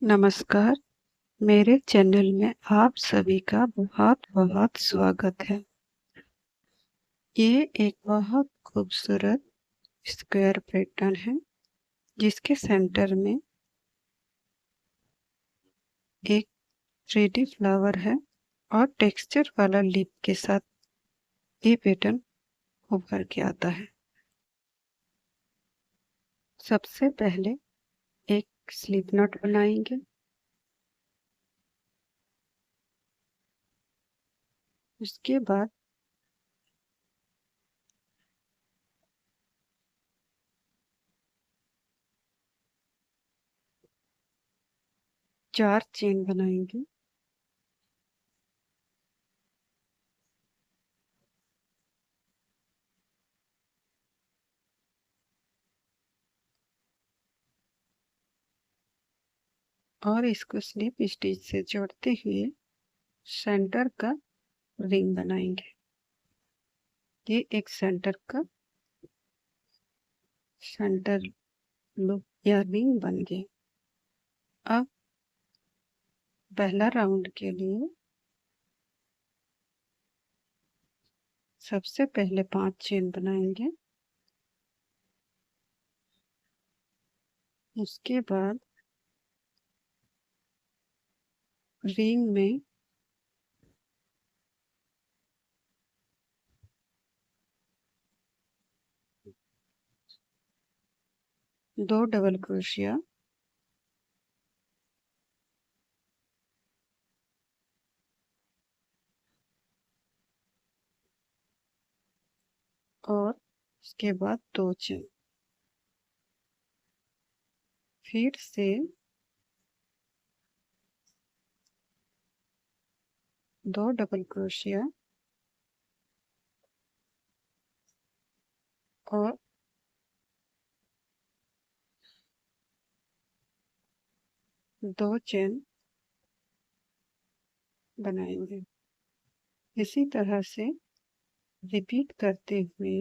नमस्कार, मेरे चैनल में आप सभी का बहुत-बहुत स्वागत है। ये एक बहुत खूबसूरत स्क्वायर पैटर्न है, जिसके सेंटर में एक 3D फ्लावर है और टेक्सचर वाला लीफ के साथ ये पैटर्न उभर के आता है। सबसे पहले एक स्लिप नॉट बनाएंगे। उसके बाद चार चेन बनाएंगे। और इसको स्लिप स्टिच से जोड़ते हुए सेंटर का रिंग बनाएंगे। ये एक सेंटर लूप या रिंग बन गए। अब पहला राउंड के लिए सबसे पहले 5 चेन बनाएंगे। उसके बाद रिंग में दो डबल क्रोशिया और उसके बाद 2 चेन, फिर से 2 डबल क्रोशिया और 2 चेन बनाएंगे। इसी तरह से रिपीट करते हुए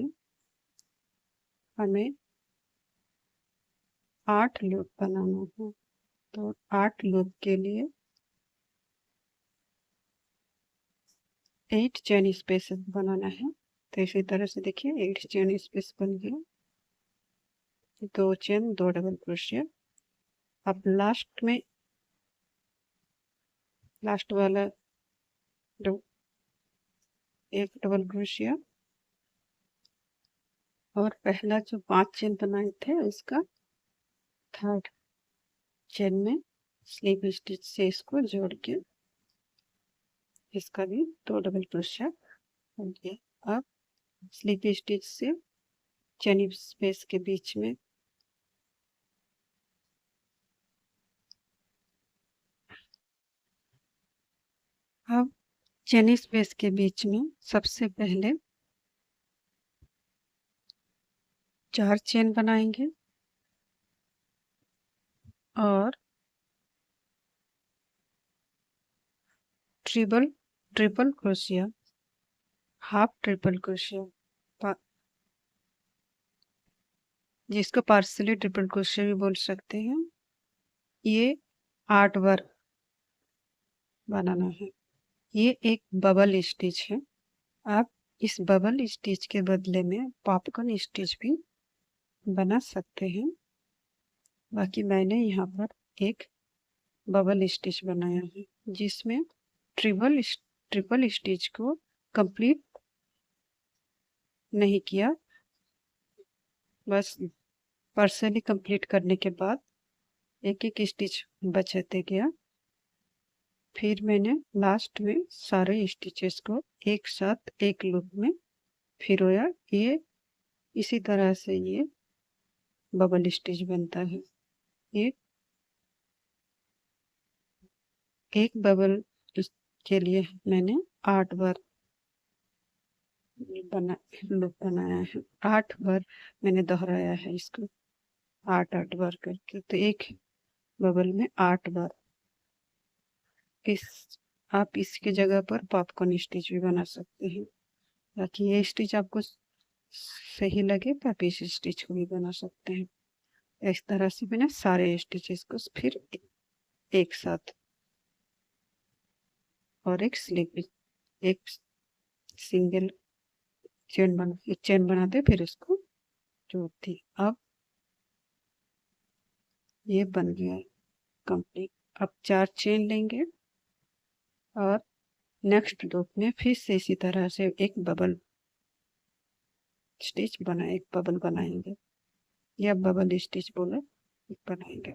हमें 8 लूप बनाना है। तो 8 लूप के लिए 8 चेन स्पेस बनाना है। तो इसी तरह से देखिए 8 चेन स्पेस बन गया। 2 चेन 2 डबल क्रोशिया। अब लास्ट वाला एक डबल क्रोशिया और पहला जो 5 चेन बनाए थे उसका थर्ड चेन में स्लिप स्टिच से इसको जोड़ के इसका भी 2 डबल क्रोशिया हो गया। अब स्लिप स्टिच से चेन स्पेस के बीच में अब चेन स्पेस के बीच में सबसे पहले 4 चेन बनाएंगे और triple crochet, half triple crochet, जिसको पार्सली ट्रिपल क्रोशिया भी बोल सकते हैं, ये 8 बार बनाना है। ये एक बबल स्टिच है। आप इस बबल स्टिच के बदले में पॉपकॉर्न स्टिच भी बना सकते हैं। बाकी मैंने यहाँ पर एक बबल स्टिच बनाया है, जिसमें ट्रिपल स्टिच को कंप्लीट नहीं किया, बस पार्सली कंप्लीट करने के बाद एक एक स्टिच बचाते गया। फिर मैंने लास्ट में सारे स्टिचेस को एक साथ एक लूप में फिरोया। ये इसी तरह से ये बबल स्टिच बनता है। एक एक बबल के लिए मैंने 8 बार बना लूप बनाया है। 8 बार मैंने दोहराया है इसको, 8 बार करके। तो एक बबल में 8 बार इस आप इसकी जगह पर पॉपकॉर्न स्टिच भी बना सकते हैं। ताकि ये स्टिच आपको सही लगे तो आप इस स्टिच को भी बना सकते हैं। इस तरह से मैंने सारे स्टिचेस को फिर एक साथ और एक स्लिप, एक सिंगल चेन बनाते फिर उसको जोड़ती। अब ये बन गया कंप्लीट। अब 4 चेन लेंगे और नेक्स्ट लूप में फिर से इसी तरह से एक बबल स्टिच एक बबल बनाएंगे या बबल स्टिच बोले बनाएंगे।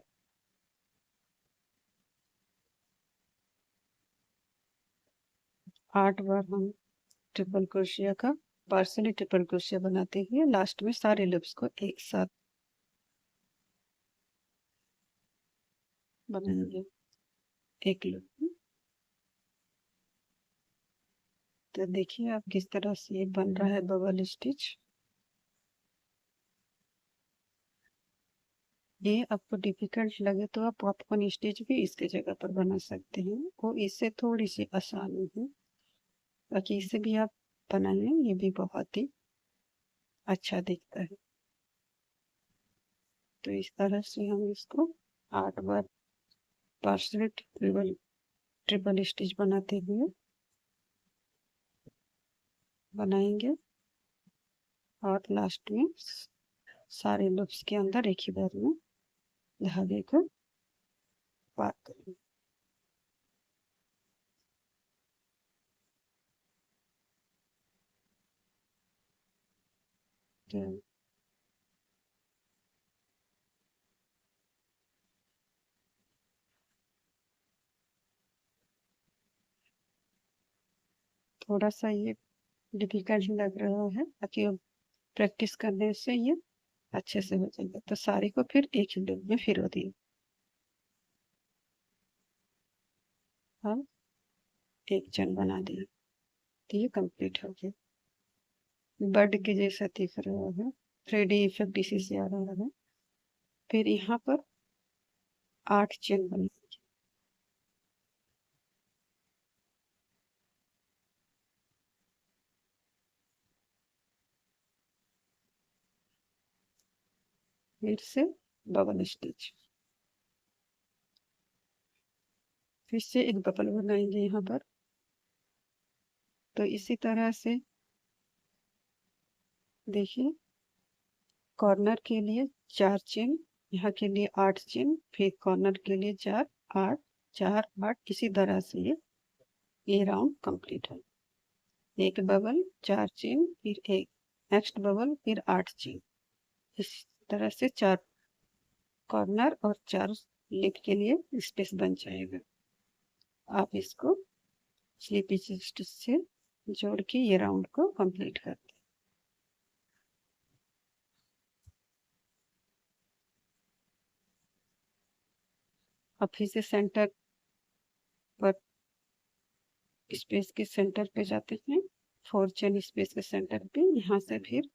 आठ बार हम ट्रिपल क्रोशिया का पार्सली ट्रिपल क्रोशिया बनाते हुए लास्ट में सारे लूप्स को एक साथ बनाएंगे एक लूप में। तो देखिए आप किस तरह से ये बन रहा है बबल स्टिच। ये आपको डिफिकल्ट लगे तो आप पॉपकॉर्न स्टिच भी इसके जगह पर बना सकते हैं, वो इससे थोड़ी सी आसान है। बाकी इसे भी आप बनाएं, ये भी बहुत ही अच्छा दिखता है। तो इस तरह से हम इसको 8 बार पार्सली ट्रिपल स्टिच बनाते हुए बनाएंगे और लास्ट में सारे लूप्स के अंदर एक ही बार में धागे को पार करेंगे। तो थोड़ा सा ये डिफिकल्ट लग रहा है, बाकी अब प्रैक्टिस करने से ये अच्छे से हो जाएगा। तो सारे को फिर एक ही लूप में फिरो दिए। अब एक चेन बना दिए तो ये कंप्लीट हो गया। बर्ड के जैसा दिख रहा है, 3D इफेक्ट इसी से आ रहा है। फिर यहाँ पर 8 चेन बने, फिर से बबल स्टिच, फिर से एक बबल बनाएंगे यहाँ पर। तो इसी तरह से देखिए कॉर्नर के लिए 4 चेन, यहाँ के लिए 8 चेन, फिर कॉर्नर के लिए 4 8 4 8, इसी तरह से ये राउंड कंप्लीट है। एक बबल 4 चेन, फिर एक नेक्स्ट बबल, फिर 8 चेन, इस तरह से 4 कॉर्नर और 4 लिप के लिए स्पेस बन जाएगा। आप इसको स्लीपी स्टिच से जोड़ के ये राउंड को कंप्लीट कर दें। अब फिर से सेंटर पर स्पेस के सेंटर पे जाते हैं, 4 चेन स्पेस के सेंटर पे, यहाँ से फिर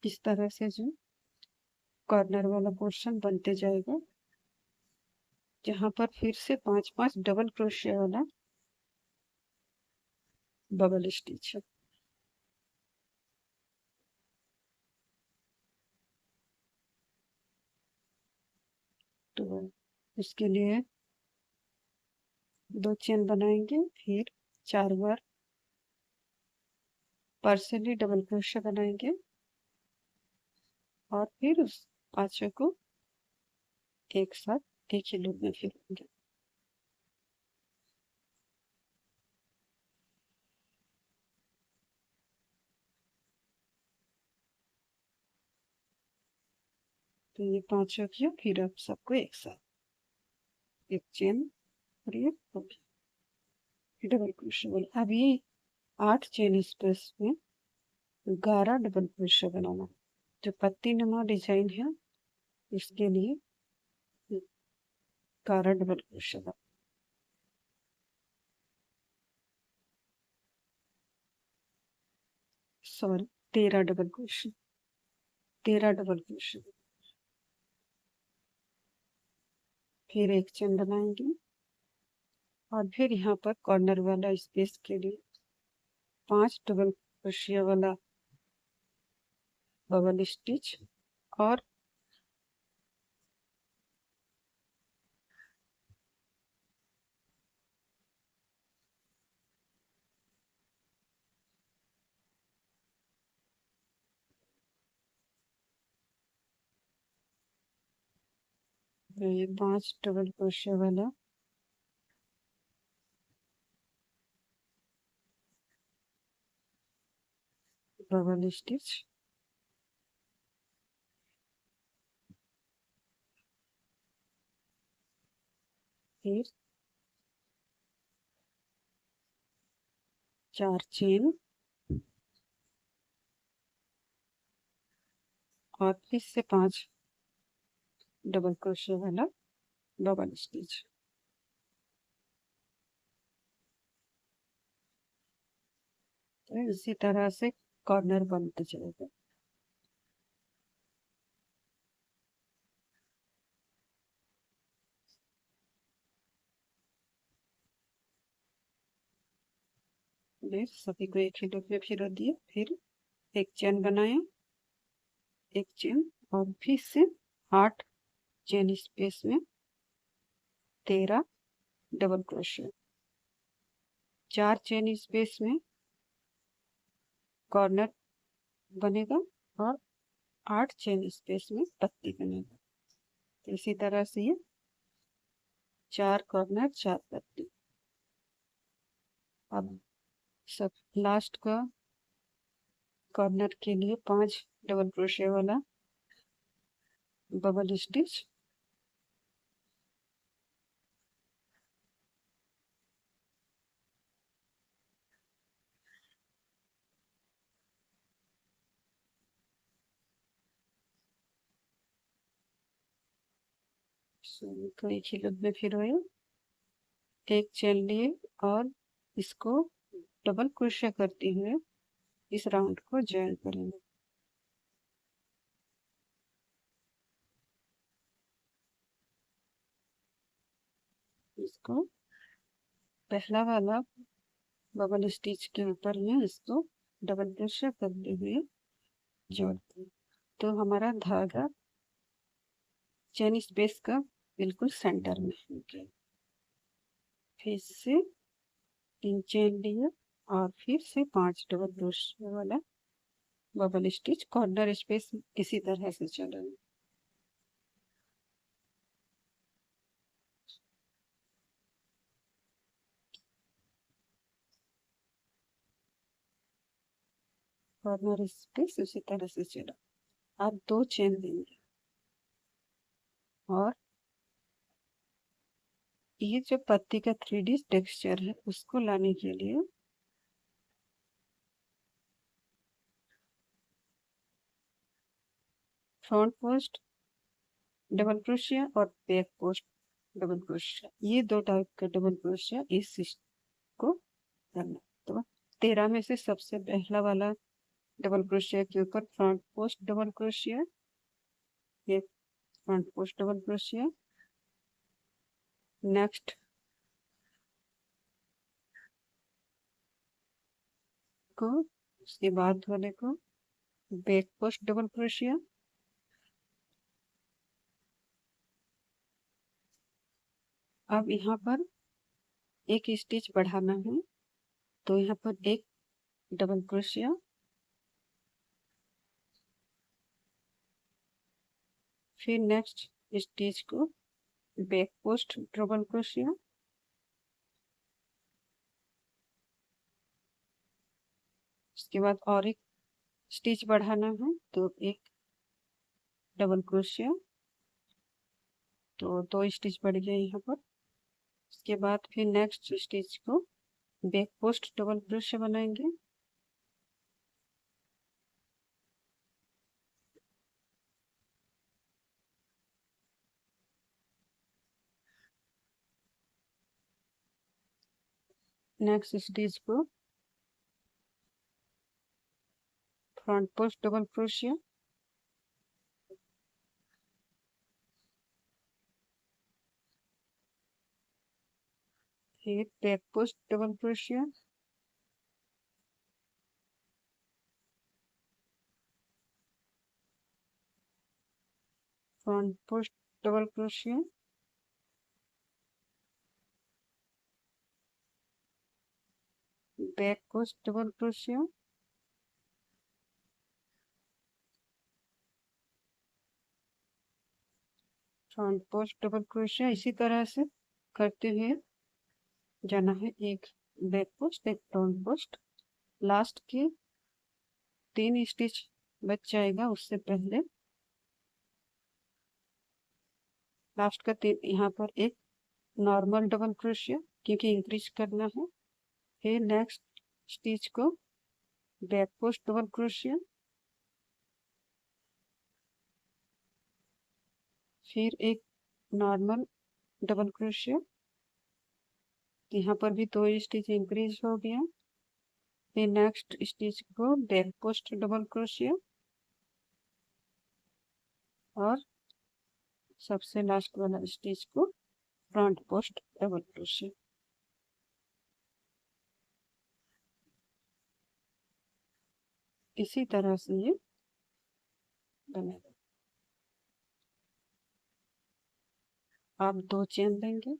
इस तरह से जो कॉर्नर वाला पोर्शन बनते जाएगा, जहाँ पर फिर से 5-5 डबल क्रोशिया वाला बबल स्टिच है। तो इसके लिए 2 चेन बनाएंगे, फिर 4 बार पार्सली डबल क्रोशिया बनाएंगे और फिर उस पांचों को एक साथ एक ही लूप में फिरेंगे। तो ये पांचों किया, फिर अब सबको एक साथ एक चेन और ये डबल क्रोशिया। अब ये 8 चेन स्पेस में 11 डबल क्रोशिया बनाना। जो पत्ती नुमा डिजाइन है इसके लिए 11 double crochet, sorry 13 double crochet, 13 double crochet. फिर एक चेन बनाएंगे और फिर यहाँ पर कॉर्नर वाला स्पेस के लिए 5 डबल क्रोशिया वाला बबल स्टिच और ये 5 डबल क्रोशिया वाला बबल स्टिच, फिर 4 चेन और फिर से 5 डबल क्रोशिया वाला बबल स्टिच। तो इसी तरह से कॉर्नर बनते चलेगा। फिर सभी को एक ही लूप में फिर दिए, फिर एक चेन बनाए, एक चेन और फिर से 8 चेन स्पेस में 13 डबल क्रोशिया, 4 चेन स्पेस में कॉर्नर बनेगा और 8 चेन स्पेस में पत्ती बनेगा। तो इसी तरह से ये 4 कॉर्नर 4 पत्ती। अब सब लास्ट का कॉर्नर के लिए 5 डबल क्रोशिया वाला बबल स्टिच, तो एक ही लूप में फिर हुए, एक चेन लिए और इसको डबल क्रोशिया करते हुए इस राउंड को ज्वाइन करेंगे। इसको पहला वाला बबल स्टिच के ऊपर में इसको डबल क्रोशिया करते हुए जोड़ते हैं। तो हमारा धागा चेन स्पेस का बिल्कुल सेंटर में है। फिर से 3 चेन लिए और फिर से 5 डबल क्रोशिया वाला बबल स्टिच, कॉर्नर स्पेस इसी तरह से चलेगा। कॉर्नर स्पेस उसी तरह से चला। आप 2 चेन लेंगे और ये जो पत्ती का 3D टेक्सचर है उसको लाने के लिए फ्रंट पोस्ट डबल क्रोशिया और बैक पोस्ट डबल क्रोशिया, ये 2 टाइप का डबल क्रोशिया इस को करना। तो 13 में से सबसे पहला वाला डबल क्रोशिया के ऊपर फ्रंट पोस्ट डबल क्रोशिया, ये front post double crochet, next को उसके बाद वाले को बैक पोस्ट डबल क्रोशिया, अब यहाँ पर एक स्टिच बढ़ाना है तो यहाँ पर एक डबल क्रोशिया, फिर नेक्स्ट स्टिच को बैक पोस्ट डबल क्रोशिया, उसके बाद और एक स्टिच बढ़ाना है तो एक डबल क्रोशिया, तो 2 स्टिच बढ़ गए यहाँ पर। उसके बाद फिर नेक्स्ट स्टिच को बैक पोस्ट डबल क्रोशिया बनाएंगे, नेक्स्ट स्टिच को फ्रंट पोस्ट डबल क्रोशिया, फिर back post double crochet, front post double crochet, back post double crochet, front post double crochet. इसी तरह से करते हुए जाना है। एक बैक पोस्ट, एक फ्रंट पोस्ट। लास्ट के 3 स्टिच बच जाएगा, उससे पहले लास्ट का 3 यहाँ पर एक नॉर्मल डबल क्रोशिया, क्योंकि इंक्रीज करना है। फिर नेक्स्ट स्टिच को बैक पोस्ट डबल क्रोशिया, फिर एक नॉर्मल डबल क्रोशिया। यहाँ पर भी 2 स्टिच इंक्रीज हो गया। फिर नेक्स्ट स्टिच को बैक पोस्ट डबल क्रोशिया और सबसे लास्ट वाला स्टिच को फ्रंट पोस्ट डबल क्रोशिया। इसी तरह से ये बनेगा। आप 2 चेन लेंगे,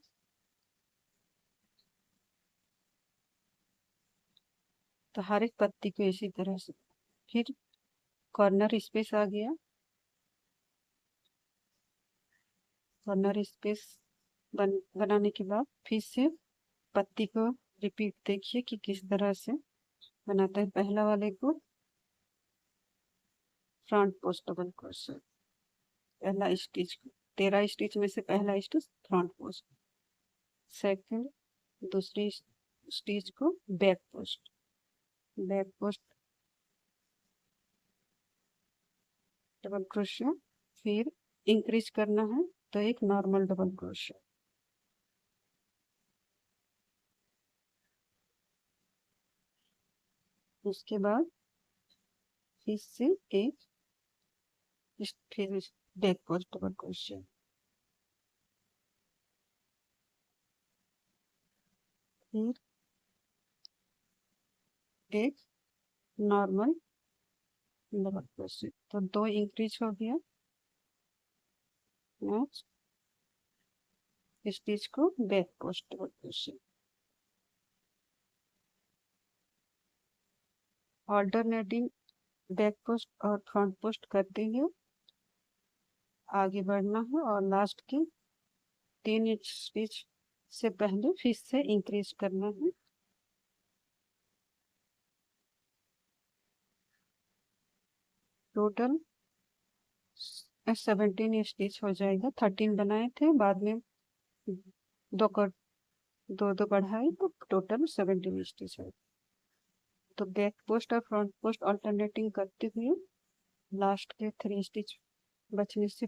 तो हर एक पत्ती को इसी तरह से। फिर कॉर्नर स्पेस आ गया। कॉर्नर स्पेस बनाने के बाद फिर से पत्ती को रिपीट देखिए कि किस तरह से बनाते हैं। पहला वाले को फ्रंट पोस्ट डबल क्रोशिया, पहला स्टिच को 13 स्टिच में से पहला स्टिच फ्रंट पोस्ट, सेकंड दूसरी स्टिच को back post, back post double crochet. फिर इंक्रीज करना है तो एक नॉर्मल डबल क्रोशिया। उसके बाद फिर से एक फिर बैक पोस्ट डबल क्रोशिया। फिर एक नॉर्मल डबल क्रोशिया, तो 2 इंक्रीज हो गया। नेक्स्ट स्टिच को back post double crochet. Alternating back post और फ्रंट पोस्ट करते हुए आगे बढ़ना है और लास्ट की 3 स्टिच से पहले फिर से इंक्रीज करना है। टोटल 17 स्टिच हो जाएगा। 13 बनाए थे, बाद में दो कर दो दो बढ़ाए तो टोटल 17 स्टिच है। तो बैक पोस्ट और फ्रंट पोस्ट अल्टरनेटिंग करते हुए लास्ट के 3 स्टिच बचने से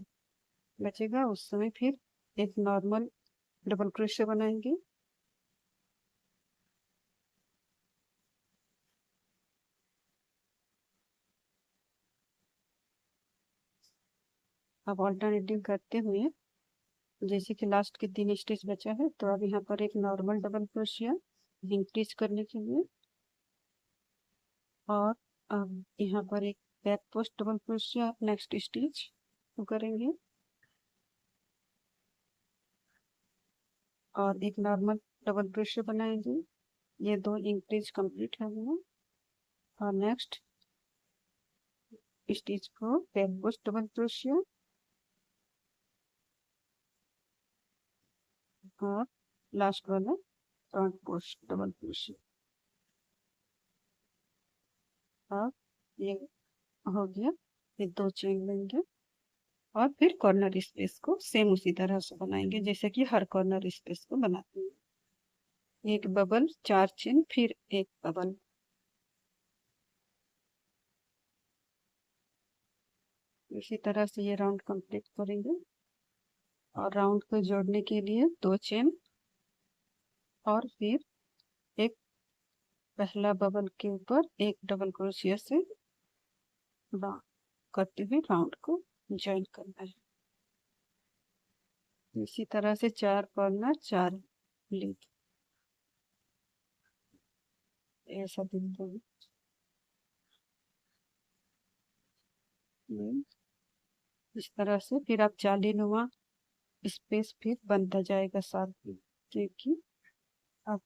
बचेगा, उस समय फिर एक नॉर्मल डबल क्रोशिया बनाएंगे। अब अल्टरनेटिंग करते हुए जैसे कि लास्ट के 3 स्टिच बचा है, तो अब यहाँ पर एक नॉर्मल डबल क्रोशिया इंक्रीज करने के लिए, और अब यहाँ पर एक back post double crochet next stitch करेंगे और एक नॉर्मल डबल क्रोशिया बनाएंगे। ये 2 इंक्रीज कंप्लीट है हुआ। और नेक्स्ट स्टिच को बैक पोस्ट डबल क्रोशिया और लास्ट वाला फ्रंट पोस्ट डबल क्रोशिया। अब ये हो गया। ये 2 चेन लेंगे और फिर कॉर्नर स्पेस को सेम उसी तरह से बनाएंगे जैसे कि हर कॉर्नर स्पेस को बनाते हैं। एक बबल, 4 चेन, फिर एक बबल। इसी तरह से ये राउंड कंप्लीट करेंगे। और राउंड को जोड़ने के लिए 2 चेन और फिर एक पहला बबल के ऊपर एक डबल क्रोशिया से करते हुए राउंड को ज्वाइन करना है। इसी तरह से 4 कॉर्नर 4 लीड ऐसा बिल्कुल इस तरह से फिर आप जालीनुमा स्पेस फिर बनता जाएगा साथ में, क्योंकि आप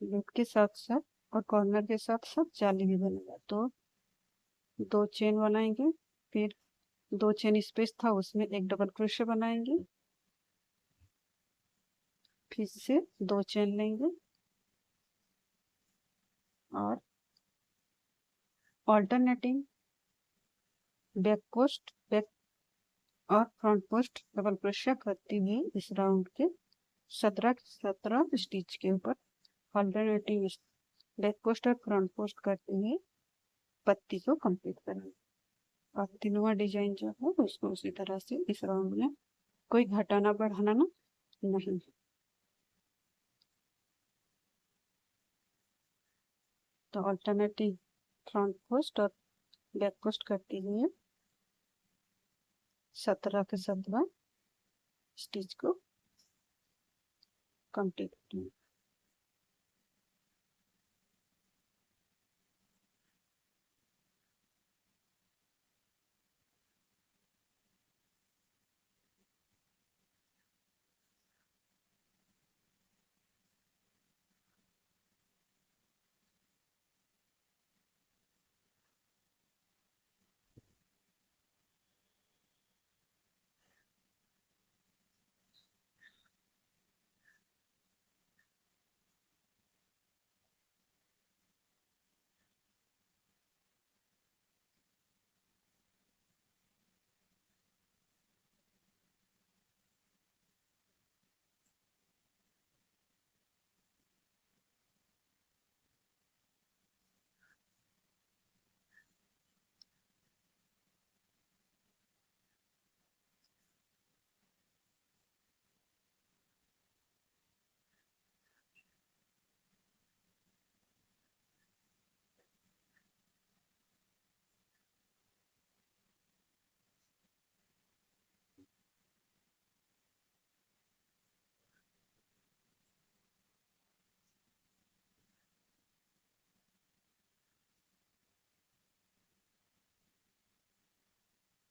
लूप के साथ साथ और कॉर्नर के साथ साथ जाली भी बनेगा। तो 2 चेन बनाएंगे, फिर 2 चेन स्पेस था उसमें एक डबल क्रोशे बनाएंगे, फिर से 2 चेन लेंगे और ऑल्टरनेटिंग बैक और फ्रंट पोस्ट डबल क्रोशिया करती हुई इस राउंड के 17 स्टिच के ऊपर ऑल्टरनेटिंग बैक पोस्ट और फ्रंट पोस्ट करते हुए पत्ती को कंप्लीट करेंगे। और तीनवा डिजाइन जो है उसको उसी तरह से इस राउंड में कोई घटाना बढ़ाना ना नहीं। तो ऑल्टरनेटिव फ्रंट पोस्ट और बैक पोस्ट करते हुए 17 के 17 स्टिच को कंप्लीट करेंगे।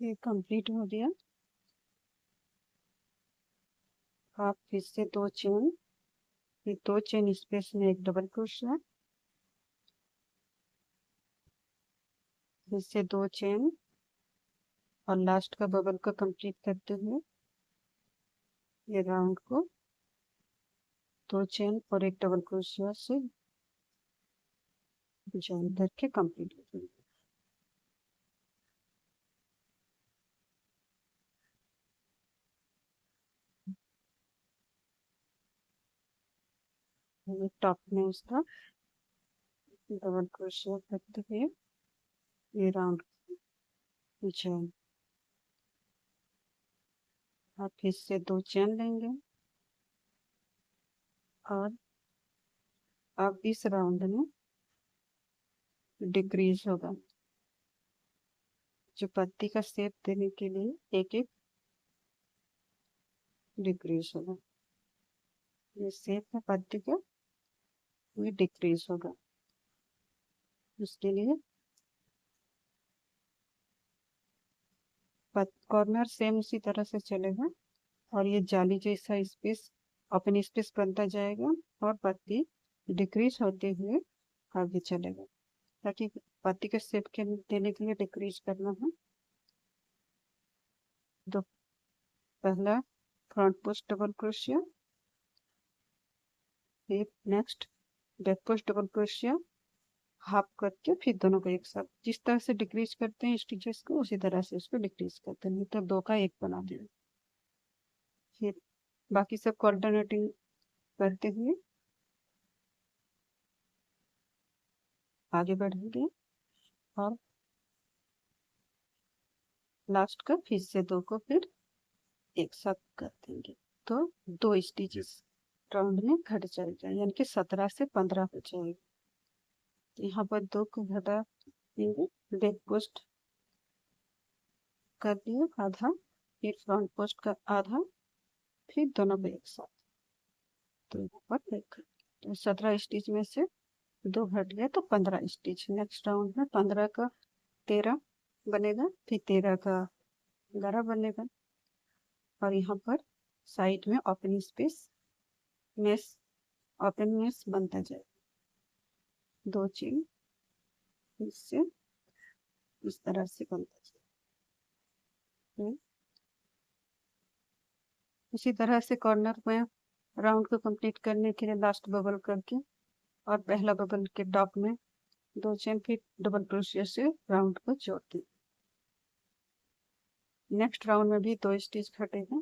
ये कंप्लीट हो गया। आप फिर से 2 चेन, फिर 2 चेन स्पेस में एक डबल क्रोशिया, फिर से 2 चेन और लास्ट का बबल को कंप्लीट करते हुए ये राउंड को 2 चेन और एक डबल क्रोशिया से जॉइन करके कंप्लीट करेंगे। ये टॉप में उसका डबल क्रोशिया करते हुए ये राउंड जॉइन। आप फिर से 2 चेन लेंगे और अब इस राउंड में डिक्रीज होगा, जो पत्ती का शेप देने के लिए एक एक डिक्रीज होगा। ये शेप है पत्ती का, ये डिक्रीज होगा। उसके लिए कॉर्नर सेम उसी तरह से चलेगा और ये जाली जैसा स्पेस ओपन स्पेस बनता जाएगा और पत्ती डिक्रीज होते हुए आगे चलेगा, ताकि पत्ती के शेप के देने के लिए डिक्रीज करना है। तो पहला फ्रंट पोस्ट डबल क्रोशिया, फिर next back post double crochet, half करके फिर दोनों को एक साथ जिस तरह से डिक्रीज करते हैं स्टिचेस को उसी तरह से इसको डिक्रीज करते हैं, तो 2 का 1 बना देंगे। फिर बाकी सब को अल्टरनेटिंग करते हुए आगे बढ़ेंगे और लास्ट का फिर से 2 को फिर एक साथ कर देंगे, तो 2 स्टिचेस राउंड में घट जाएगा, यानी कि 17 से 15 हो जाएगा। तो यहाँ पर 2 को घटा देंगे, बैक पोस्ट कर दिया आधा, फिर फ्रंट पोस्ट का आधा, फिर दोनों को एक साथ। तो यहाँ पर तो 17 स्टिच में से 2 घट गए तो 15 स्टिच। नेक्स्ट राउंड में 15 का 13 बनेगा, फिर 13 का 11 बनेगा और यहाँ पर साइड में open space mess open mess बनता जाएगा। 2 चेन इससे इस तरह से बनता जाएगा। इसी तरह से कॉर्नर में राउंड को कंप्लीट करने के लिए लास्ट बबल करके और पहला बबल के टॉप में 2 चेन फिर डबल क्रोशिया से राउंड को जोड़ दी। नेक्स्ट राउंड में भी 2 स्टिच घटेगा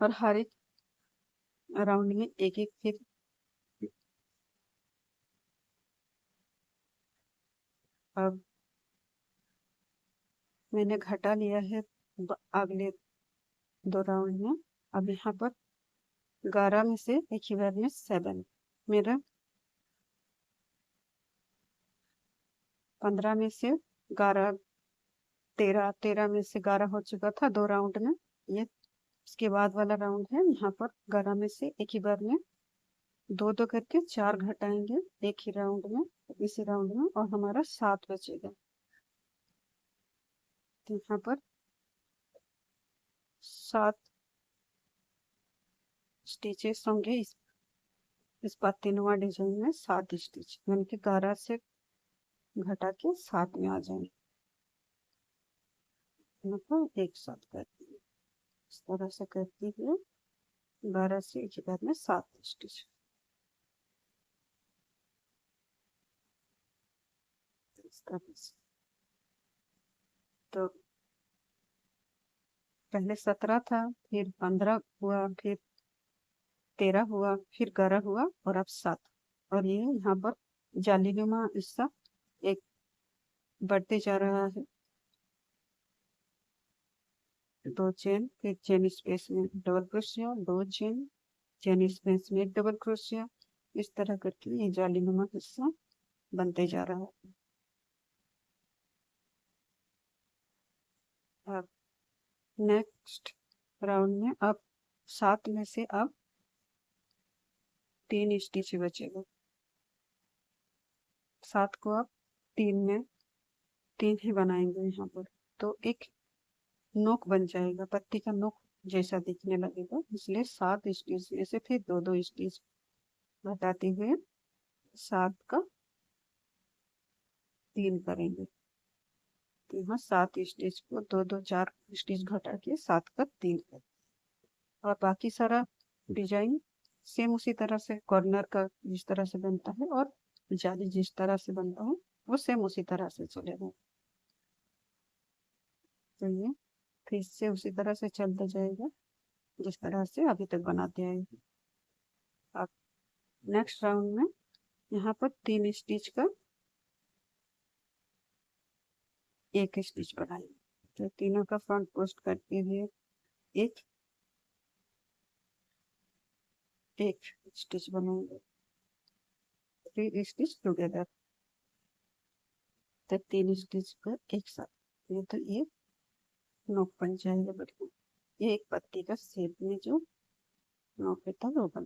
और हर एक राउंड में एक एक फिर अब मैंने घटा लिया है अगले 2 राउंड में। अब यहाँ पर 11 में से एक ही बार में 7 मेरा 15 में से 11 13 में से 11 हो चुका था 2 राउंड में। ये इसके बाद वाला राउंड है। यहाँ पर 11 में से एक ही बार में 2 करके 4 घटाएंगे एक ही राउंड में, इसी राउंड में, और हमारा 7 बचेगा। तो यहाँ पर 7 स्टिचेस होंगे इस पातीनुमा डिजाइन में 7 स्टिच, यानी कि 11 से घटा के 7 में आ जाएंगे। मतलब एक साथ करती हूँ इस तरह से करती हुए 12 से एक बार में 7 स्टिच। इस तरह से तो पहले 17 था, फिर 15 हुआ, फिर 13 हुआ, फिर 11 हुआ और अब 7। और ये यहाँ पर जालीनुमा हिस्सा एक बढ़ते जा रहा है। 2 चेन, फिर चेन स्पेस में double crochet, 2 chain, chain space में डबल क्रोशिया, इस तरह करके ये जालीनुमा हिस्सा बनते जा रहा है। अब नेक्स्ट राउंड में अब 7 में से अब 3 स्टिच बचेगा। 7 को अब 3 में 3 ही बनाएंगे यहाँ पर, तो एक नोक बन जाएगा, पत्ती का नोक जैसा दिखने लगेगा। इसलिए 7 स्टिच में से फिर 2 स्टिच घटाते हुए 7 का 3 करेंगे। तो यहाँ 7 स्टिच को 4 स्टिच घटा के 7 का 3 कर, और बाकी सारा डिजाइन सेम उसी तरह से कॉर्नर का जिस तरह से बनता है और जाली जिस तरह से बनता है वो सेम उसी तरह से चलेगा। तो ये फिर से उसी तरह से चलता जाएगा जिस तरह से अभी तक बनाते आए। अब नेक्स्ट राउंड में यहाँ पर 3 स्टिच का एक स्टिच बनाएंगे। तो तीनों का फ्रंट पोस्ट करते हुए एक एक स्टिच बनाएंगे, 3 स्टिच टुगेदर। तो 3 स्टिच का एक साथ, ये तो ये नोक बन जाएगा बढ़िया। ये एक पत्ती का शेप में जो नोक था वो बन।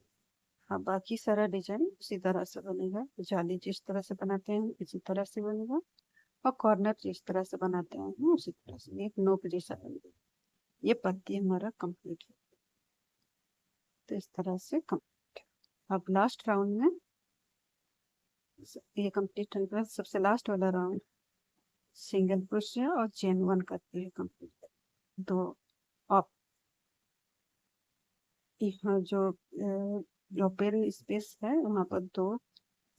हाँ, बाकी सारा डिजाइन उसी तरह से बनेगा। जाली जिस तरह से बनाते हैं इसी तरह से बनेगा, और कॉर्नर जिस तरह से बनाते हैं उसी तरह से एक नोक जैसा बनेगा। ये पत्ती हमारा कंप्लीट है। तो इस तरह से कंप्लीट। अब लास्ट राउंड में ये कंप्लीट होने के बाद सबसे लास्ट वाला राउंड सिंगल क्रोशिया और चेन 1 करते हैं कंप्लीट। दो आप यहाँ जो ओपन स्पेस है वहां पर 2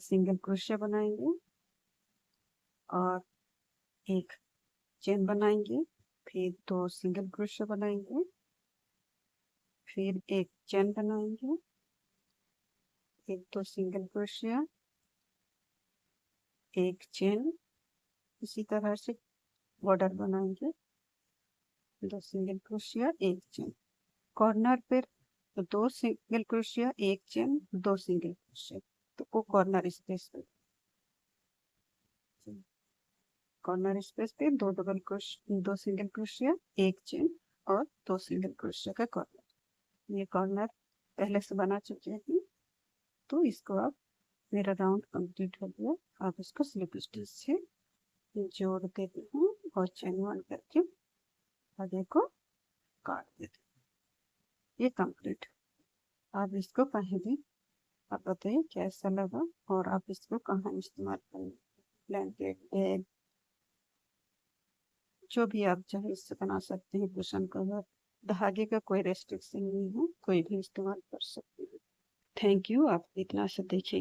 सिंगल क्रोशिया बनाएंगे और एक चेन बनाएंगे, फिर 2 सिंगल क्रोशिया बनाएंगे, फिर एक चेन बनाएंगे, फिर 2 सिंगल क्रोशिया, एक चेन, इसी तरह से बॉर्डर बनाएंगे, 2 सिंगल क्रोशिया, एक चेन। कॉर्नर पे 2 सिंगल क्रोशिया, एक चेन, 2 सिंगल क्रोशिया, तो वो कॉर्नर स्पेस पे, कॉर्नर स्पेस पे 2 सिंगल क्रोशिया, एक चेन और 2 सिंगल क्रोशिया का कॉर्नर। ये कॉर्नर पहले से बना चुके हैं, तो इसको अब मेरा राउंड कंप्लीट हो गया। आप इसको स्लिप स्टिच से जोड़ देती हूँ और चेन 1 करके आगे को काट देती हूँ। ये कंप्लीट। आप इसको पहले आप बताइए कैसा लगा और आप इसको कहाँ इस्तेमाल करेंगे। ब्लैंकेट, बैग, जो भी आप चाहे इससे बना सकते हैं। कुशन कवर, धागे का कोई रेस्ट्रिक्शन नहीं है, कोई भी इस्तेमाल कर सकते हैं। Thank you. आप इतना से देखिए।